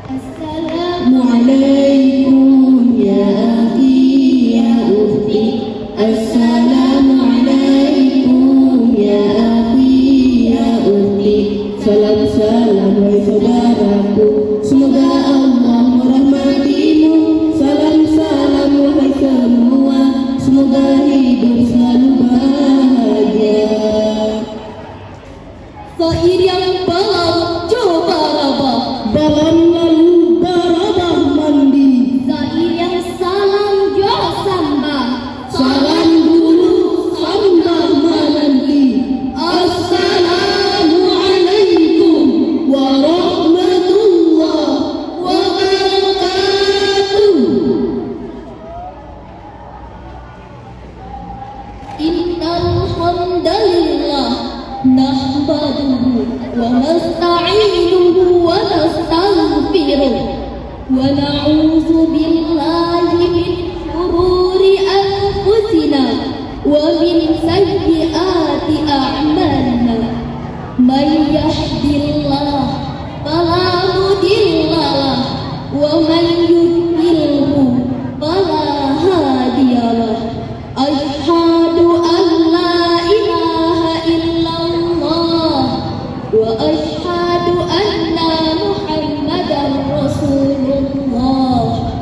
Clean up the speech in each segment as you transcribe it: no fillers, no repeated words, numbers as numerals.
Assalamualaikum ya akhi ya ukhti. Assalamualaikum ya akhi ya ukhti. Salam wahai saudaraku, semoga Allah merahmatimu. Salam wahai semua, semoga hidup selalu bahagia. Syair yang balau coba rabah, Dalam lalu darabah mandi. syair yang salam jo sambah, Salam dulu sambah menanti. Assalamualaikum warahmatullahi wabarakatuh. Innal hamdalillah nahmaduhu wa nasta'inuhu wa nastaghfiruh wa na'udzu billahi min shururi anfusina wa min sayyiati a'malina. May yahdihillahu fala mudhillalah wa man yudlilhu fala hadiyalah. Asyhadu an la ilaha illallah wa asyhadu anna Muhammadar Rasulullah.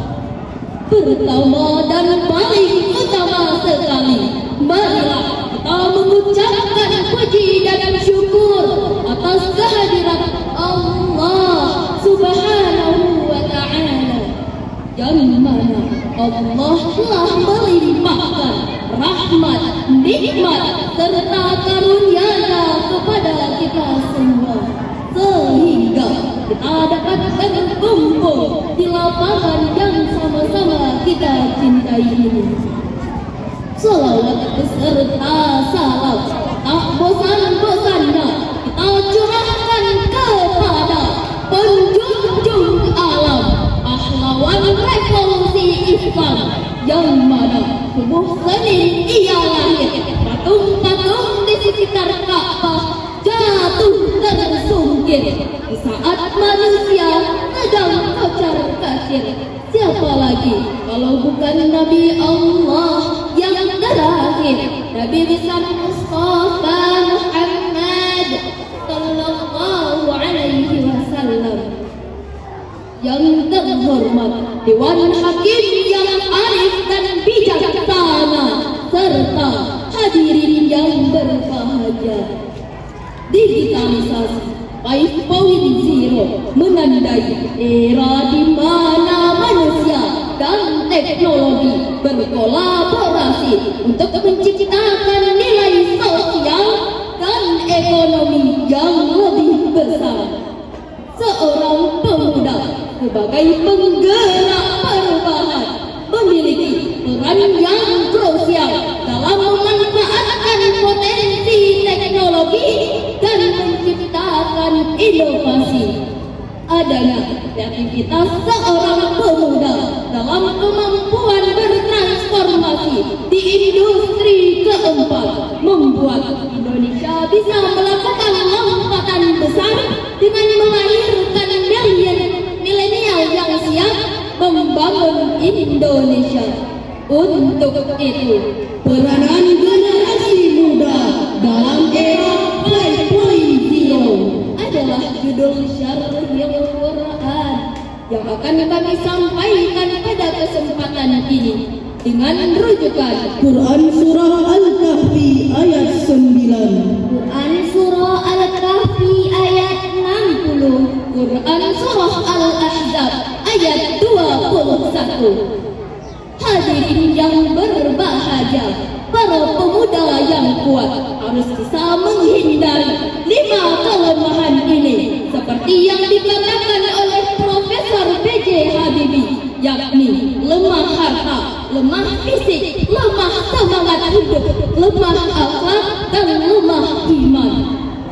Pertama dan paling utama sekali, marilah kita mengucapkan puji dan syukur atas kehadiran Allah Subhanahu wa ta'ala, yang mana Allah telah melimpahkan rahmat, nikmat, serta karunia kepada kita semua, sehingga kita dapat berkumpul di lapangan yang sama-sama kita cintai ini. Salawat beserta salam tak bosan-bosannya kita curahkan kepada penjunjung alam, pahlawan revolusi Islam, yang mana tubuh Senin ia lahir, patung-patung di sekitar Ka'bah jatuh tersungkir di saat manusia sedang kocar kacir. Siapa lagi kalau bukan Nabi Allah yang terakhir, Nabi besar Mustafa Muhammad sallallahu alaihi wasallam. Yang terhormat Dewan Hakim yang arif dan bijaksana, serta hadirin yang berbahagia. Digitalisasi 5.0 menandai era di mana manusia dan teknologi berkolaborasi untuk menciptakan nilai sosial dan ekonomi yang lebih besar. Seorang pemuda sebagai penggerak perubahan memiliki peran yang krusial dalam memanfaatkan potensi teknologi dan menciptakan inovasi. Adanya kreativitas seorang pemuda dalam kemampuan bertransformasi di industri keempat membuat Indonesia bisa melakukan lompatan besar dengan melahirkan milenial yang siap membangun Indonesia. Untuk itu, Peranan generasi muda dalam era 5.0 adalah judul Syarhil Quran yang akan kami sampaikan pada kesempatan ini dengan rujukan Quran Surah Al-Kahfi ayat 9. Quran Surah Al-Kahfi ayat 60, Quran Surah Al-Ahzab ayat 21. Hadirin yang berbahagia, para pemuda yang kuat harus bisa menghindari 5 kelemahan ini, seperti yang dikatakan oleh Profesor B.J. Habibie, yakni lemah harta, lemah fisik, lemah semangat hidup, lemah akhlak, dan lemah iman.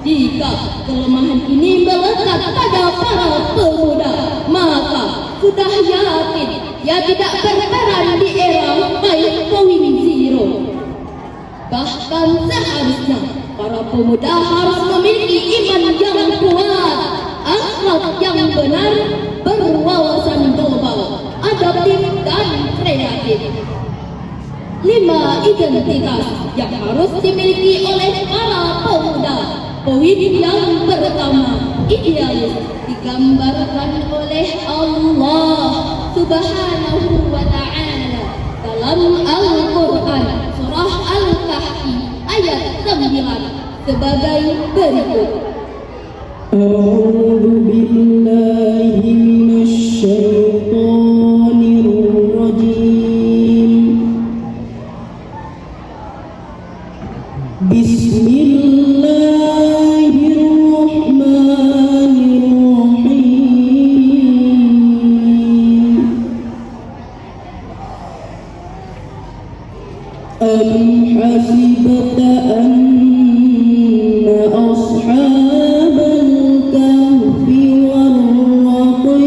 Jika kelemahan ini melekat pada para pemuda, maka sudah yakin ia tidak berperan di era 5.0. Bahkan seharusnya para pemuda harus memiliki iman yang kuat, akhlak yang benar, berwawasan 5 identitas yang harus dimiliki oleh para pemuda. Poin yang pertama, idealis, digambarkan oleh Allah Subhanahu wa Ta'ala dalam Al-Quran surah Al-Kahfi ayat 9 sebagai berikut. A'udzu billahi minasy syaithanir rajim. Bismillahirrahmanirrahim. Am hasibta anna ashabal kahfi war-raqim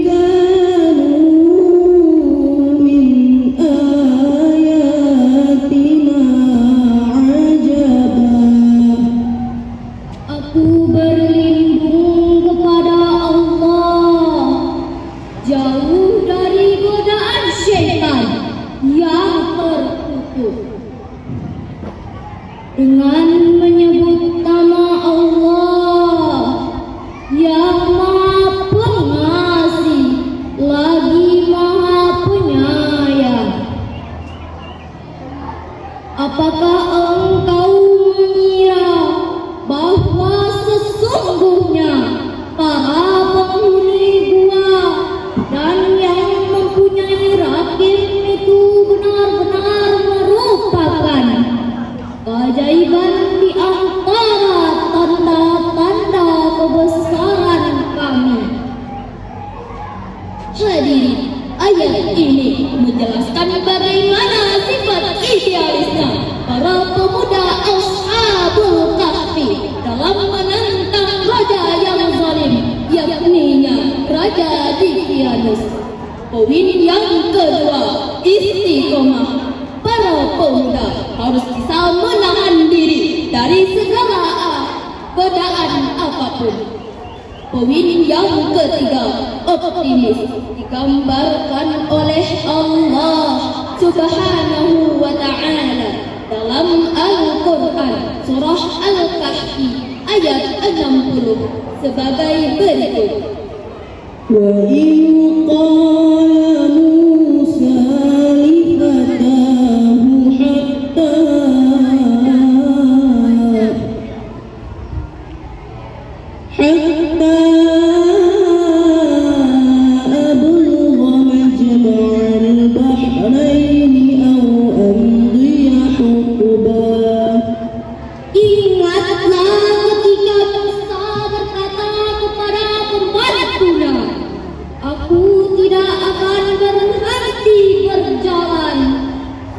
kanu min ayatina ajaba. Aku berlindung kepada Allah, jauh dari godaan syaitan yang terkutuk. Dengan menyebut nama Allah yang Maha Pengasih lagi Maha Penyayang. Apakah engkau mengira bahwa sesungguhnya para penghuni gua dan yang mempunyai rakim itu benar-benar merupakan keajaiban di antara tanda-tanda kebesaran kami? Hadirin, ayat ini menjelaskan bagaimana sifat idealisnya para pemuda Ashabul Kahfi dalam menentang raja yang zalim, yakninya Raja Dictyanus. Poin yang kedua, istiqomah. Para pemuda harus bisa menahan diri dari segala godaan apapun. Poin yang ketiga, optimis, digambarkan oleh Allah Subhanahu wa Ta'ala dalam Al-Quran surah Al-Kahfi ayat 60 sebagai berikut. Wa in qala Musa li fatahu hatta ablugha majma'al bahraini aw amdiya huquba. Ingatlah ketika Musa berkata kepada pembantunya, aku tidak akan berhenti berjalan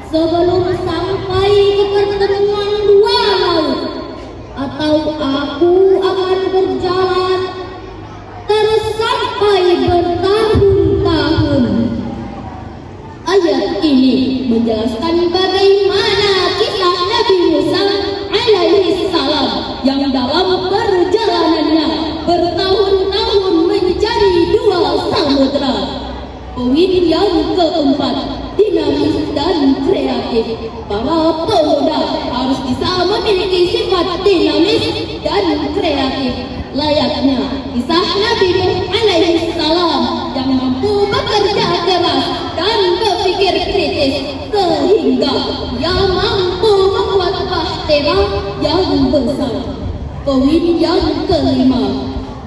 sebelum sampai ke pertemuan dua laut, atau aku akan berjalan terus sampai bertahun-tahun. Ayat ini menjelaskan bagaimana kisah Nabi Musa alaihi salam yang dalam perjalanannya bertahun-tahun mencari dua samudra. Poin yang keempat, dinamis dan kreatif. Para pemuda harus bisa memiliki sifat dinamis dan kreatif, layaknya kisah Nabi Nuh alaihi salam yang mampu bekerja keras dan berpikir kritis sehingga ia mampu membuat bahtera yang besar. Poin yang kelima,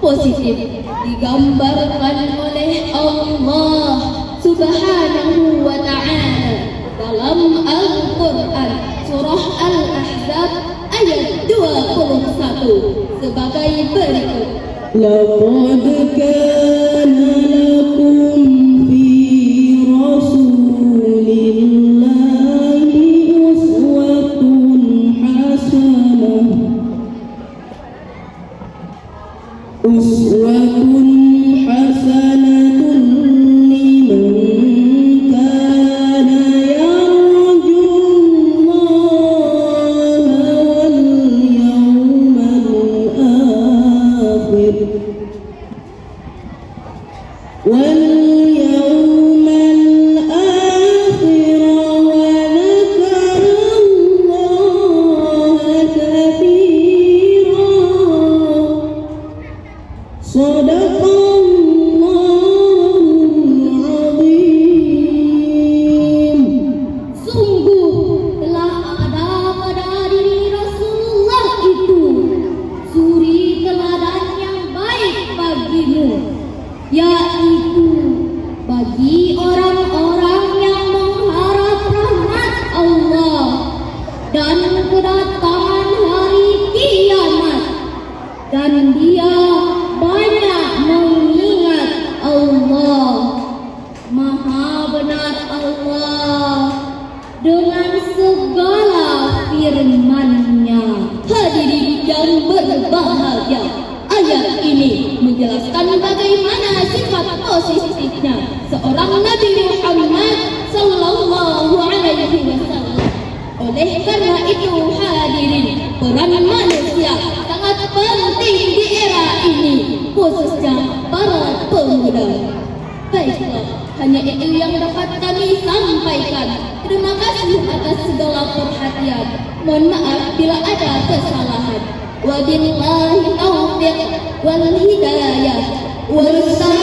positif, digambarkan oleh Allah Subhanahu wa Ta'ala dalam Al-Quran surah Al-Ahzab ayat 21 sebagai berikut. Laqad kana lakum fi rasulillahi uswatun hasanah. Uswatun hasanatun liman kana yarjullaha wal yawmal akhir kedatangan hari kiamat, dan dia banyak mengingat Allah. Maha benar Allah dengan segala firman-Nya. Hadirin yang berbahagia, ayat ini menjelaskan bagaimana sifat positifnya seorang Nabi Muhammad sallallahu alaihi wasallam. Oleh karena itu hadirin, peran manusia sangat penting di era ini, khususnya para pemuda. Baiklah, hanya itu yang dapat kami sampaikan. Terima kasih atas segala perhatian. Mohon maaf bila ada kesalahan. Wabillahi taufiq wal hidayah. Wassalamualaikum